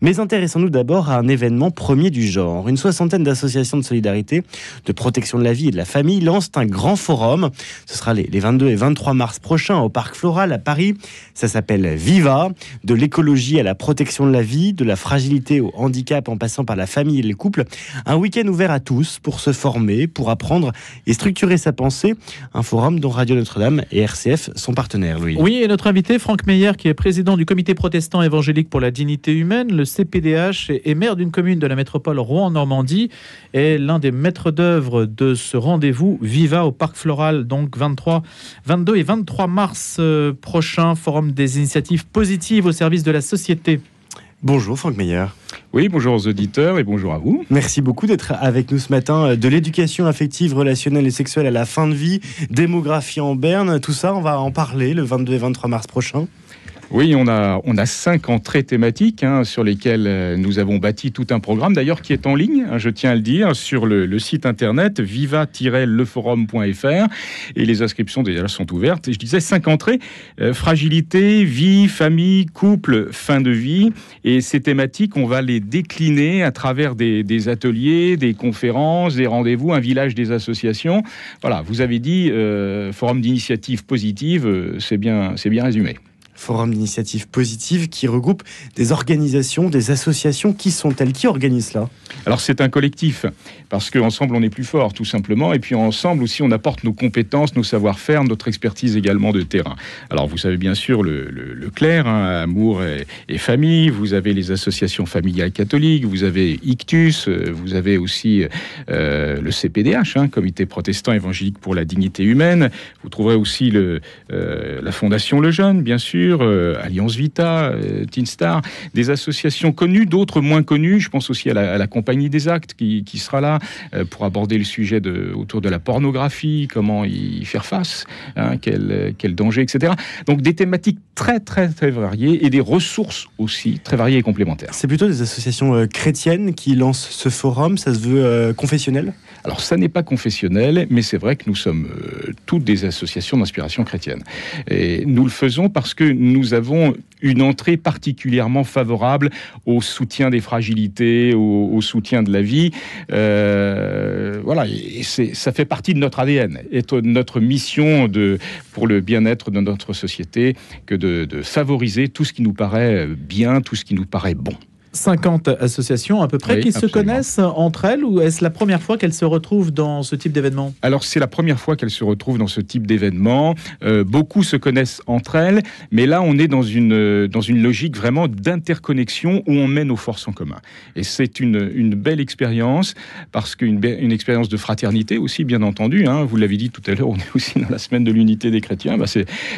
Mais intéressons-nous d'abord à un événement premier du genre. Une soixantaine d'associations de solidarité, de protection de la vie et de la famille lancent un grand forum. Ce sera les 22 et 23 mars prochains au Parc Floral à Paris. Ça s'appelle Viva, de l'écologie à la protection de la vie, de la fragilité au handicap en passant par la famille et les couples. Un week-end ouvert à tous pour se former, pour apprendre et structurer sa pensée. Un forum dont Radio Notre-Dame et RCF sont partenaires, Louis. Oui, et notre invité, Franck Meyer, qui est président du Comité protestant évangélique pour la dignité humaine, le CPDH, et maire d'une commune de la métropole Rouen-Normandie, est l'un des maîtres d'œuvre de ce rendez-vous Viva au Parc Floral, donc 22 et 23 mars prochain, forum des initiatives positives au service de la société. Bonjour Franck Meyer. Oui, bonjour aux auditeurs et bonjour à vous. Merci beaucoup d'être avec nous ce matin. De l'éducation affective, relationnelle et sexuelle à la fin de vie, démographie en berne, tout ça, on va en parler le 22 et 23 mars prochain. Oui, on a 5 entrées thématiques sur lesquelles nous avons bâti tout un programme, d'ailleurs qui est en ligne, je tiens à le dire, sur le site internet viva-leforum.fr, et les inscriptions déjà sont ouvertes. Et je disais 5 entrées, fragilité, vie, famille, couple, fin de vie, et ces thématiques, on va les décliner à travers des ateliers, des conférences, des rendez-vous, un village des associations. Voilà, vous avez dit forum d'initiative positive, c'est bien résumé. Forum d'initiative positive qui regroupe des organisations, des associations. Qui sont-elles? Qui organise cela? Alors c'est un collectif, parce qu'ensemble on est plus fort tout simplement, et puis ensemble aussi on apporte nos compétences, nos savoir-faire, notre expertise également de terrain. Alors vous savez bien sûr le CLER, Amour et Famille, vous avez les associations familiales catholiques, vous avez Ictus, vous avez aussi le CPDH, Comité protestant évangélique pour la dignité humaine, vous trouverez aussi la Fondation Le Jeune, bien sûr, Alliance Vita, Teen Star, des associations connues, d'autres moins connues. Je pense aussi à la Compagnie des Actes qui sera là pour aborder le sujet autour de la pornographie, comment y faire face, quel danger, etc. Donc des thématiques très très très variées et des ressources aussi très variées et complémentaires. C'est plutôt des associations chrétiennes qui lancent ce forum, ça se veut confessionnel? Alors ça n'est pas confessionnel, mais c'est vrai que nous sommes toutes des associations d'inspiration chrétienne. Et nous le faisons parce que nous avons une entrée particulièrement favorable au soutien des fragilités, au soutien de la vie. Voilà, et ça fait partie de notre ADN, et de notre mission pour le bien-être de notre société, que de favoriser tout ce qui nous paraît bien, tout ce qui nous paraît bon. 50 associations à peu près, oui, qui absolument. se connaissent entre elles, ou est-ce la première fois qu'elles se retrouvent dans ce type d'événement? Alors c'est la première fois qu'elles se retrouvent dans ce type d'événement. Beaucoup se connaissent entre elles, mais là on est dans une logique vraiment d'interconnexion où on met nos forces en commun. Et c'est une belle expérience, parce qu'une expérience de fraternité aussi, bien entendu. Vous l'avez dit tout à l'heure, on est aussi dans la semaine de l'unité des chrétiens.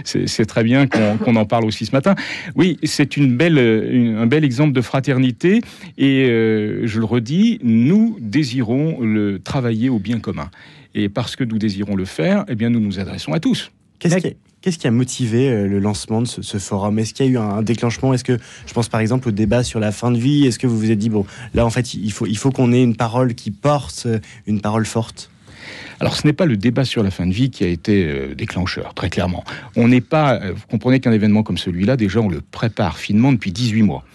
C'est très bien qu'on en parle aussi ce matin. Oui, c'est un bel exemple de fraternité. Et je le redis, nous désirons travailler au bien commun. Et parce que nous désirons le faire, eh bien nous nous adressons à tous. Qu'est-ce qui a motivé le lancement de ce forum? Est-ce qu'il y a eu un déclenchement? Est-ce que, je pense par exemple au débat sur la fin de vie, est-ce que vous vous êtes dit, bon, là en fait, il faut qu'on ait une parole qui porte, une parole forte? Alors, ce n'est pas le débat sur la fin de vie qui a été déclencheur, très clairement. On n'est pas... vous comprenez qu'un événement comme celui-là, déjà, on le prépare finement depuis 18 mois.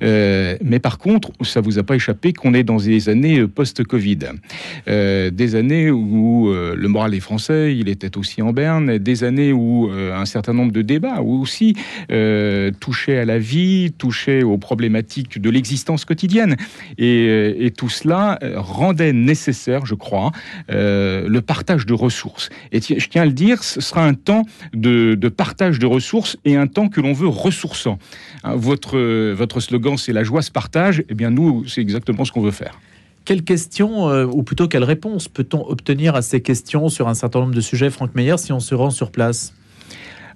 Mais par contre, ça ne vous a pas échappé qu'on est dans des années post-Covid. Des années où le moral des Français, il était aussi en berne. Des années où un certain nombre de débats, où aussi touchaient à la vie, touchaient aux problématiques de l'existence quotidienne. Et tout cela rendait nécessaire, je crois, le partage de ressources. Et je tiens à le dire, ce sera un temps de partage de ressources et un temps que l'on veut ressourçant. Votre slogan, c'est la joie se partage. Eh bien, nous, c'est exactement ce qu'on veut faire. Quelles questions, ou plutôt quelles réponses peut-on obtenir à ces questions sur un certain nombre de sujets, Franck Meyer, si on se rend sur place?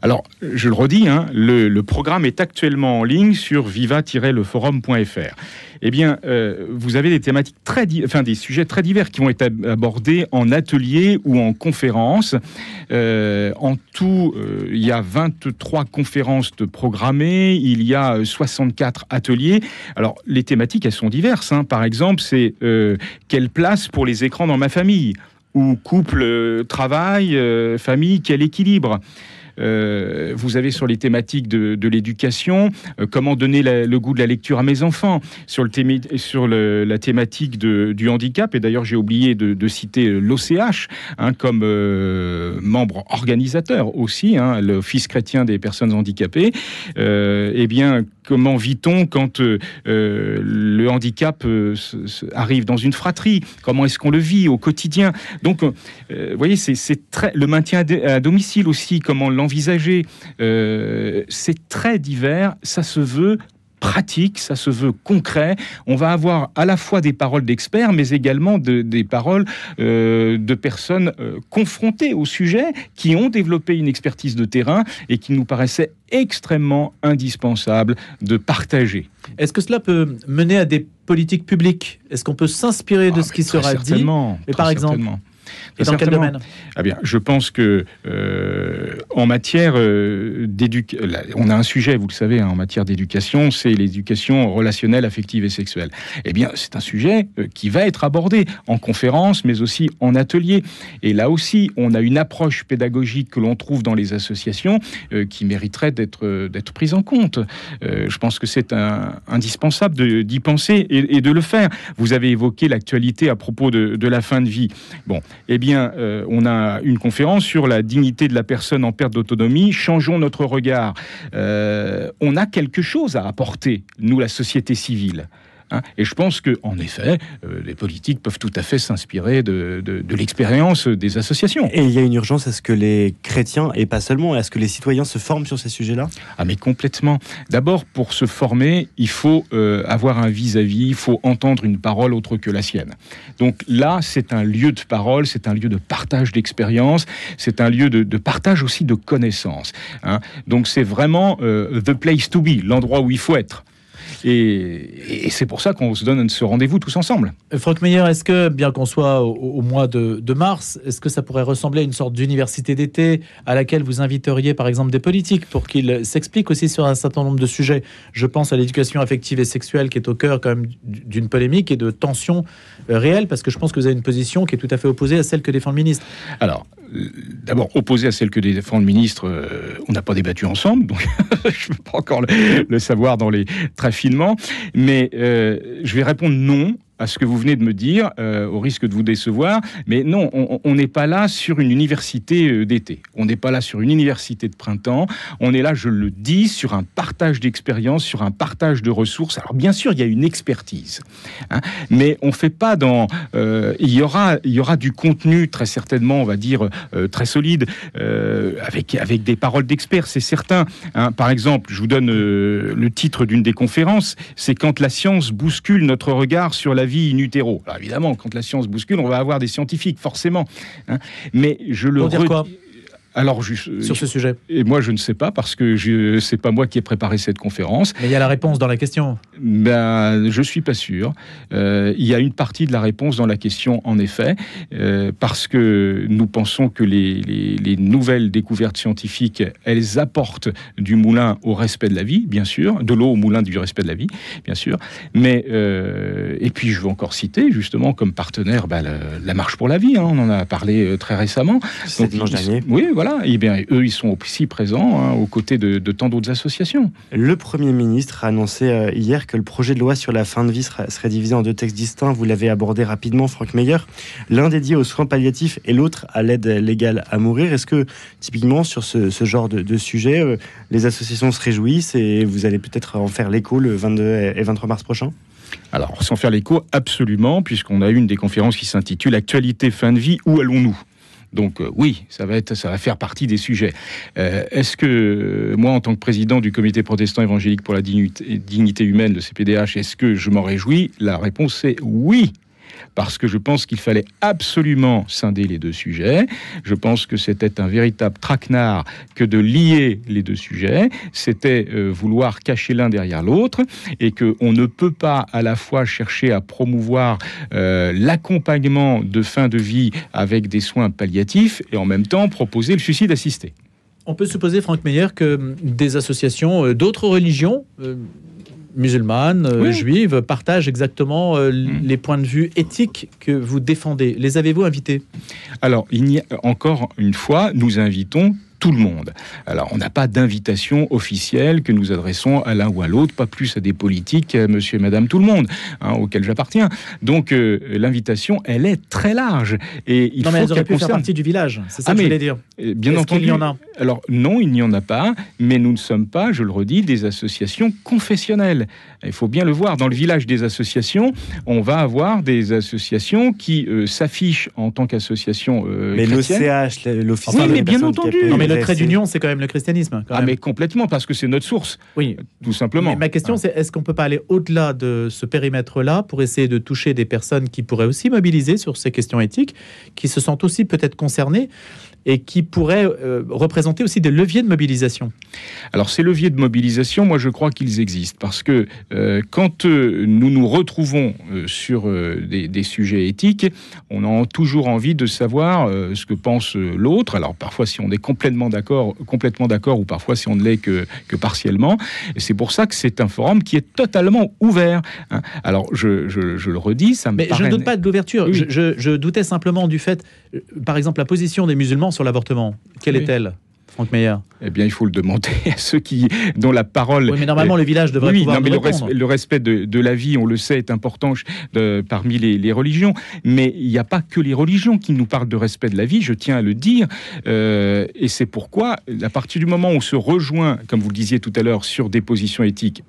Alors, je le redis, le programme est actuellement en ligne sur viva-leforum.fr. Eh bien, vous avez des thématiques des sujets très divers qui vont être abordés en atelier ou en conférence. En tout, il y a 23 conférences programmées, il y a 64 ateliers. Alors, les thématiques, elles sont diverses. Par exemple, c'est quelle place pour les écrans dans ma famille? Ou couple, travail, famille, quel équilibre? vous avez sur les thématiques de l'éducation, comment donner le goût de la lecture à mes enfants, sur la thématique du handicap, et d'ailleurs j'ai oublié de citer l'OCH comme membre organisateur aussi, l'Office chrétien des personnes handicapées. Eh bien, comment vit-on quand le handicap arrive dans une fratrie? Comment est-ce qu'on le vit au quotidien? Donc, vous voyez, c'est très le maintien à domicile aussi, comment l'envisager. C'est très divers, ça se veut pratique, ça se veut concret. On va avoir à la fois des paroles d'experts, mais également des paroles de personnes confrontées au sujet, qui ont développé une expertise de terrain et qui nous paraissait extrêmement indispensable de partager. Est-ce que cela peut mener à des politiques publiques? Est-ce qu'on peut s'inspirer de ce qui sera dit? Mais par exemple, et dans quel domaine? Eh bien, je pense que en matière d'éducation, on a un sujet, vous le savez, en matière d'éducation, c'est l'éducation relationnelle, affective et sexuelle. Eh bien, c'est un sujet qui va être abordé en conférence, mais aussi en atelier. Et là aussi, on a une approche pédagogique que l'on trouve dans les associations qui mériterait d'être prise en compte. Je pense que c'est indispensable d'y penser et de le faire. Vous avez évoqué l'actualité à propos de la fin de vie. Bon, eh bien, on a une conférence sur la dignité de la personne en perte d'autonomie. Changeons notre regard. On a quelque chose à apporter, nous, la société civile. Et je pense qu'en effet, les politiques peuvent tout à fait s'inspirer de l'expérience des associations. Et il y a une urgence à ce que les chrétiens, et pas seulement, à ce que les citoyens se forment sur ces sujets-là? Ah mais complètement. D'abord, pour se former, il faut avoir un vis-à-vis, il faut entendre une parole autre que la sienne. Donc là, c'est un lieu de parole, c'est un lieu de partage d'expérience, c'est un lieu de partage aussi de connaissances. Donc c'est vraiment the place to be, l'endroit où il faut être. Et c'est pour ça qu'on se donne ce rendez-vous tous ensemble. Franck Meyer, est-ce que, bien qu'on soit au mois de mars, est-ce que ça pourrait ressembler à une sorte d'université d'été à laquelle vous inviteriez par exemple des politiques pour qu'ils s'expliquent aussi sur un certain nombre de sujets? Je pense à l'éducation affective et sexuelle qui est au cœur quand même d'une polémique et de tensions réelles, parce que je pense que vous avez une position qui est tout à fait opposée à celle que défend le ministre. Alors, d'abord, opposé à celle que défend le ministre, on n'a pas débattu ensemble, donc je ne peux pas encore le savoir très finement, mais je vais répondre non à ce que vous venez de me dire, au risque de vous décevoir, mais non, on n'est pas là sur une université d'été, on n'est pas là sur une université de printemps, on est là, je le dis, sur un partage d'expérience, sur un partage de ressources. Alors bien sûr, il y a une expertise, mais on ne fait pas dans... il y aura du contenu, très certainement, on va dire, très solide, avec des paroles d'experts, c'est certain. Par exemple, je vous donne le titre d'une des conférences, c'est « Quand la science bouscule notre regard sur la vie in utero ». Alors évidemment, quand la science bouscule, on va avoir des scientifiques, forcément. Mais je le redis. Alors, sur ce sujet. Et moi, je ne sais pas, parce que c'est pas moi qui ai préparé cette conférence. Mais il y a la réponse dans la question. Ben, je suis pas sûr. Il y a une partie de la réponse dans la question, en effet, parce que nous pensons que les nouvelles découvertes scientifiques, elles apportent du moulin au respect de la vie, bien sûr, de l'eau au moulin du respect de la vie, bien sûr. Mais et puis, je veux encore citer, justement, comme partenaire, la Marche pour la vie. On en a parlé très récemment. C'est dimanche dernier. Oui, voilà. Et bien, eux, ils sont aussi présents aux côtés de tant d'autres associations. Le Premier ministre a annoncé hier que le projet de loi sur la fin de vie serait divisé en 2 textes distincts. Vous l'avez abordé rapidement, Franck Meyer. L'un dédié aux soins palliatifs et l'autre à l'aide légale à mourir. Est-ce que, typiquement, sur ce genre de sujet, les associations se réjouissent et vous allez peut-être en faire l'écho le 22 et 23 mars prochain? Alors, sans faire l'écho, absolument, puisqu'on a eu une des conférences qui s'intitule « Actualité fin de vie, où allons-nous ?» Donc oui, ça va faire partie des sujets. Est-ce que moi, en tant que président du Comité protestant évangélique pour la dignité humaine, le CPDH, est-ce que je m'en réjouis? La réponse est oui. Parce que je pense qu'il fallait absolument scinder les 2 sujets. Je pense que c'était un véritable traquenard que de lier les 2 sujets. C'était vouloir cacher l'un derrière l'autre, et qu'on ne peut pas à la fois chercher à promouvoir l'accompagnement de fin de vie avec des soins palliatifs et en même temps proposer le suicide assisté. On peut supposer, Franck Meyer, que des associations d'autres religions... musulmanes, oui, juives, partagent exactement les points de vue éthiques que vous défendez. Les avez-vous invités? Alors, encore une fois, nous invitons tout le monde. Alors, on n'a pas d'invitation officielle que nous adressons à l'un ou à l'autre, pas plus à des politiques, monsieur et madame tout le monde, auxquels j'appartiens. Donc, l'invitation, elle est très large. Et il non, mais faut elles auraient pu concerne... faire partie du village, c'est ça que je voulais dire. Bien entendu. Il y en a. Alors, non, il n'y en a pas, mais nous ne sommes pas, je le redis, des associations confessionnelles. Il faut bien le voir, dans le village des associations, on va avoir des associations qui s'affichent en tant qu'association mais chrétienne. l'OCH, l'Office... Oui, mais bien entendu. Non, mais le trait d'union, c'est quand même le christianisme. Quand même. Mais complètement, parce que c'est notre source. Oui. Tout simplement. Mais ma question, c'est est-ce qu'on ne peut pas aller au-delà de ce périmètre-là pour essayer de toucher des personnes qui pourraient aussi mobiliser sur ces questions éthiques, qui se sentent aussi peut-être concernées et qui pourraient représenter aussi des leviers de mobilisation? Alors, ces leviers de mobilisation, moi, je crois qu'ils existent. Parce que quand nous nous retrouvons sur des sujets éthiques, on a toujours envie de savoir ce que pense l'autre. Alors, parfois, si on est complètement d'accord, ou parfois, si on ne l'est que partiellement. Et c'est pour ça que c'est un forum qui est totalement ouvert. Alors, je le redis, ça me paraît... Mais je ne doute pas de l'ouverture. Oui. Je doutais simplement du fait, par exemple, la position des musulmans sur l'avortement. Quelle est-elle, Franck Meyer? Eh bien, il faut le demander à ceux dont la parole... Oui, mais normalement, le village devrait pouvoir nous répondre. Le respect de la vie, on le sait, est important parmi les religions. Mais il n'y a pas que les religions qui nous parlent de respect de la vie, je tiens à le dire. Et c'est pourquoi, à partir du moment où on se rejoint, comme vous le disiez tout à l'heure, sur des positions éthiques,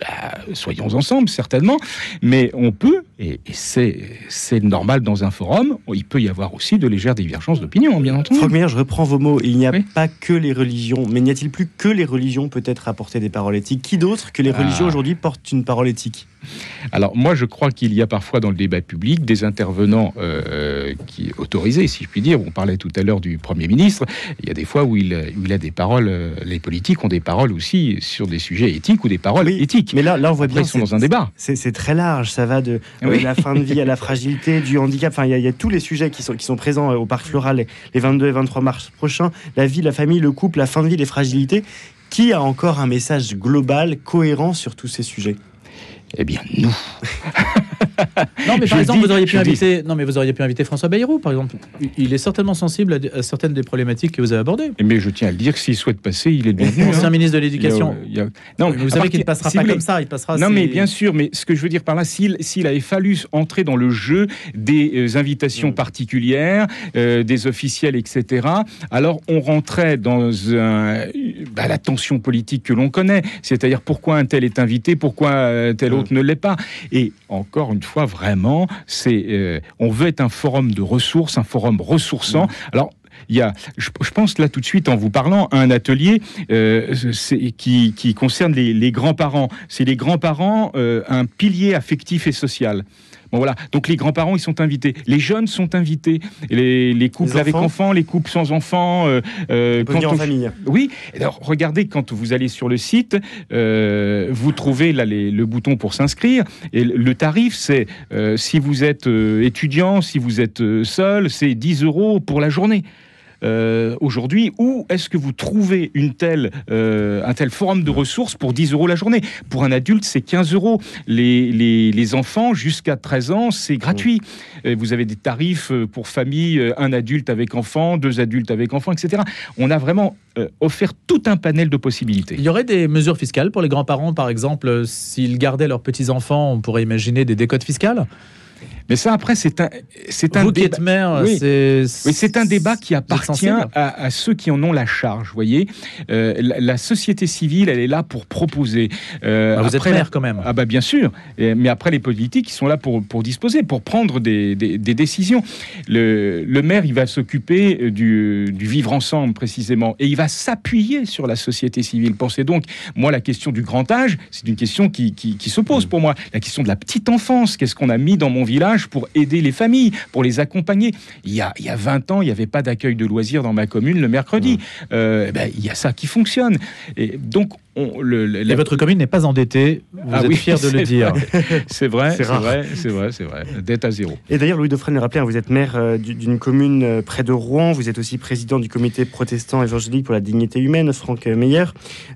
soyons ensemble, certainement. Mais on peut, et c'est normal dans un forum, il peut y avoir aussi de légères divergences d'opinion, bien entendu. Franck Meyer, je reprends vos mots. Il n'y a pas que les religions, mais n'y a-t-il plus que les religions peut-être à porter des paroles éthiques? Qui d'autre que les religions aujourd'hui portent une parole éthique? Alors moi je crois qu'il y a parfois dans le débat public des intervenants qui autorisés, si je puis dire. On parlait tout à l'heure du Premier ministre. Il y a des fois où il a des paroles, les politiques ont des paroles aussi sur des sujets éthiques ou des paroles éthiques. Mais là on voit bien ils sont dans un débat. C'est très large, ça va de la fin de vie à la fragilité, du handicap. Enfin, il y a tous les sujets qui sont présents au Parc Floral les 22 et 23 mars prochains. La vie, la famille, le couple, la fin de vie, les fragilités. Qui a encore un message global, cohérent sur tous ces sujets? Eh bien, nous. Non, mais par exemple, vous auriez pu inviter François Bayrou, par exemple. Il est certainement sensible à certaines des problématiques que vous avez abordées. Mais je tiens à le dire, s'il souhaite passer, il est le bienvenu. Ancien ministre de l'Éducation. Non, vous savez qu'il ne passera pas comme ça. Il passera. Non, mais bien sûr. Mais ce que je veux dire par là, s'il avait fallu entrer dans le jeu des invitations particulières, des officiels, etc., alors on rentrait dans la tension politique que l'on connaît. C'est-à-dire pourquoi un tel est invité, pourquoi tel autre ne l'est pas. Et encore une fois, vraiment, on veut être un forum de ressources, un forum ressourçant. Alors, je pense là tout de suite en vous parlant à un atelier qui concerne les grands-parents. C'est les grands-parents, un pilier affectif et social. Bon, voilà. Donc les grands-parents, ils sont invités. Les jeunes sont invités. Les couples avec enfants, les couples sans enfants. En famille. Oui. Alors regardez, quand vous allez sur le site, vous trouvez là le bouton pour s'inscrire. Et le tarif, c'est si vous êtes étudiant, si vous êtes seul, c'est 10 € pour la journée. Aujourd'hui, où est-ce que vous trouvez un tel forum de ressources pour 10 € la journée? Pour un adulte, c'est 15 €. Les enfants, jusqu'à 13 ans, c'est gratuit. Vous avez des tarifs pour famille, un adulte avec enfant, 2 adultes avec enfant, etc. On a vraiment offert tout un panel de possibilités. Il y aurait des mesures fiscales pour les grands-parents, par exemple, s'ils gardaient leurs petits-enfants, on pourrait imaginer des décotes fiscales? Mais ça, après, c'est un Vous débat. qui êtes maire, Oui, c'est un débat qui appartient à ceux qui en ont la charge. Vous voyez, la société civile, elle est là pour proposer. Vous êtes maire quand même. Ah bah bien sûr. Mais après, les politiques, ils sont là pour disposer, pour prendre des décisions. Le maire, il va s'occuper du vivre ensemble précisément, et il va s'appuyer sur la société civile. Pensez donc, moi, la question du grand âge, c'est une question qui se pose pour moi. La question de la petite enfance, qu'est-ce qu'on a mis dans mon village pour aider les familles, pour les accompagner. Il y a 20 ans, il n'y avait pas d'accueil de loisirs dans ma commune le mercredi. Il y a ça qui fonctionne. Et donc, et votre commune n'est pas endettée, vous êtes fier de le dire. C'est vrai. Dette à zéro. Et d'ailleurs, Louis Dauphren le rappelait, vous êtes maire d'une commune près de Rouen, vous êtes aussi président du comité protestant évangélique pour la dignité humaine, Franck Meyer.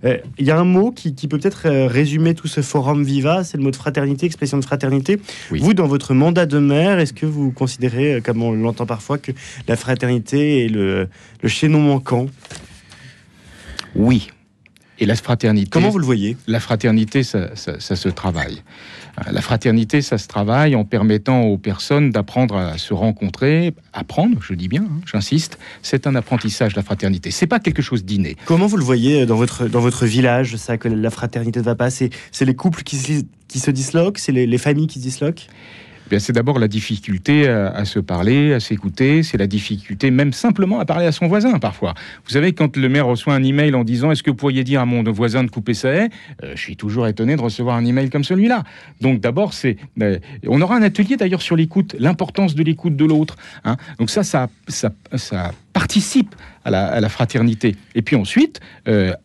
Il y a un mot qui peut peut-être résumer tout ce forum Viva, c'est le mot de fraternité, expression de fraternité. Oui. Vous, dans votre mandat de maire, est-ce que vous considérez, comme on l'entend parfois, que la fraternité est le chaînon manquant? Oui. Et la fraternité... Comment vous le voyez ? La fraternité, ça se travaille. La fraternité, ça se travaille en permettant aux personnes d'apprendre à se rencontrer. Apprendre, je dis bien, j'insiste, c'est un apprentissage, la fraternité. C'est pas quelque chose d'inné. Comment vous le voyez dans votre village, ça, que la fraternité ne va pas ? C'est les couples qui se disloquent ? C'est les familles qui se disloquent ? Bien, c'est d'abord la difficulté à se parler, à s'écouter. C'est la difficulté même simplement à parler à son voisin parfois. Vous savez, quand le maire reçoit un email en disant « Est-ce que vous pourriez dire à mon voisin de couper sa haie ?» Je suis toujours étonné de recevoir un email comme celui-là. Donc d'abord, on aura un atelier d'ailleurs sur l'écoute, l'importance de l'écoute de l'autre. Donc ça participe à la fraternité. Et puis ensuite,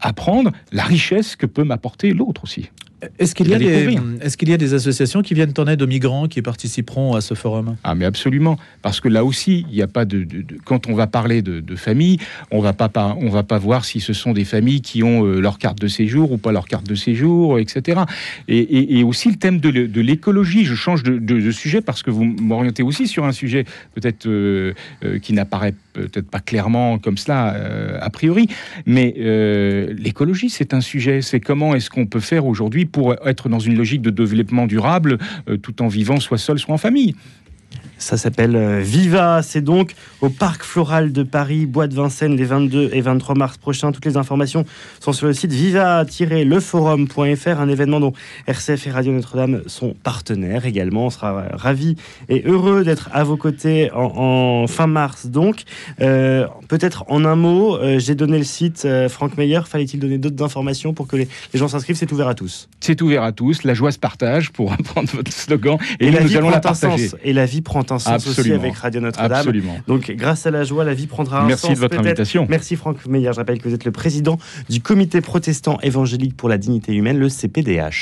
apprendre la richesse que peut m'apporter l'autre aussi. Est-ce qu'il y a des associations qui viennent en aide aux migrants qui participeront à ce forum ? Ah, mais absolument, parce que là aussi, il n'y a pas quand on va parler de famille, on va pas voir si ce sont des familles qui ont leur carte de séjour ou pas leur carte de séjour, etc. Et aussi le thème de l'écologie. Je change de sujet parce que vous m'orientez aussi sur un sujet peut-être qui n'apparaît peut-être pas clairement comme cela a priori, mais l'écologie, c'est un sujet. C'est comment est-ce qu'on peut faire aujourd'hui pour être dans une logique de développement durable tout en vivant soit seul, soit en famille. Ça s'appelle Viva, c'est donc au Parc Floral de Paris, Bois de Vincennes, les 22 et 23 mars prochains. Toutes les informations sont sur le site viva-leforum.fr, un événement dont RCF et Radio Notre-Dame sont partenaires également. On sera ravis et heureux d'être à vos côtés en fin mars. Donc, peut-être en un mot, j'ai donné le site Franck Meyer. Fallait-il donner d'autres informations pour que les gens s'inscrivent ? C'est ouvert à tous. C'est ouvert à tous. La joie se partage, pour reprendre votre slogan. Et nous allons la partager. Et la vie prend un sens aussi avec Radio Notre-Dame. Absolument. Donc, grâce à la joie, la vie prendra un sens. Merci de votre invitation. Merci Franck Meyer. Je rappelle que vous êtes le président du Comité protestant évangélique pour la dignité humaine, le CPDH.